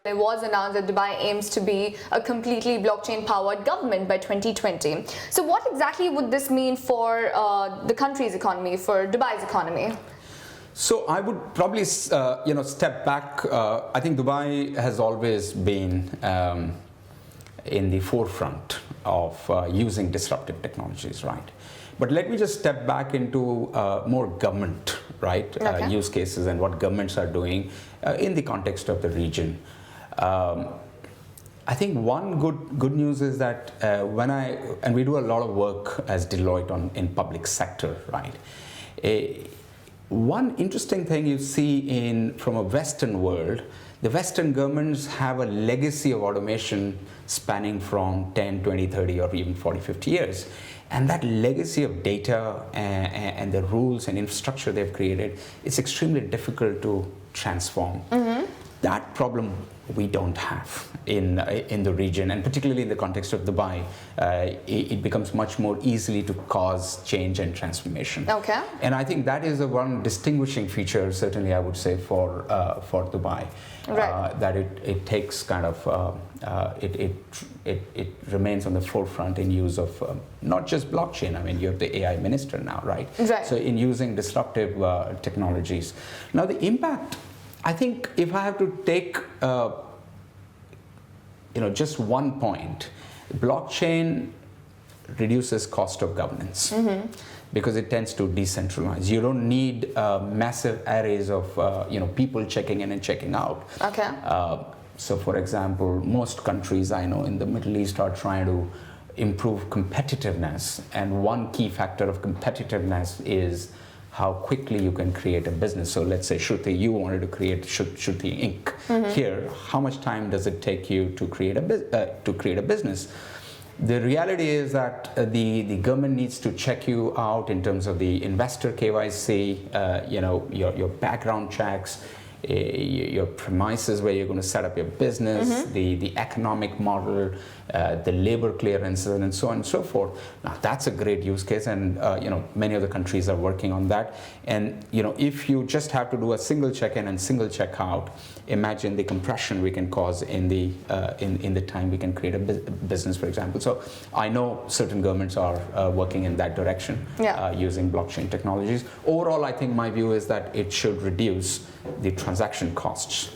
It was announced that Dubai aims to be a completely blockchain-powered government by 2020. So what exactly would this mean for the country's economy, for Dubai's economy? So I would probably, step back. I think Dubai has always been in the forefront of using disruptive technologies, right? But let me just step back into more government, right, use cases and what governments are doing in the context of the region. I think one good news is that and we do a lot of work as Deloitte in public sector, right? One interesting thing you see from a Western world, the Western governments have a legacy of automation spanning from 10, 20, 30 or even 40, 50 years. And that legacy of data and the rules and infrastructure they've created, it's extremely difficult to transform. Mm-hmm. That problem we don't have in the region, and particularly in the context of Dubai, it becomes much more easily to cause change and transformation. Okay. And I think that is the one distinguishing feature, certainly I would say, for Dubai, right. That it takes kind of it remains on the forefront in use of not just blockchain. I mean, you have the AI minister now, right? Right. So in using disruptive technologies. Now the impact, I think if I have to take just one point, blockchain reduces cost of governance. Mm-hmm. Because it tends to decentralize. You don't need massive arrays of people checking in and checking out. Okay. So for example, most countries I know in the Middle East are trying to improve competitiveness, and one key factor of competitiveness is how quickly you can create a business. So let's say, Shruti, you wanted to create Shruti Inc. Mm-hmm. Here, how much time does it take you to create a business? The reality is that the government needs to check you out in terms of the investor KYC, your background checks, your premises where you're going to set up your business, mm-hmm. the economic model, the labor clearances, and so on and so forth. Now that's a great use case, and many of the countries are working on that. And if you just have to do a single check-in and single check-out, imagine the compression we can cause in the time we can create a business, for example. So I know certain governments are working in that direction, using blockchain technologies. Overall, I think my view is that it should reduce the transaction costs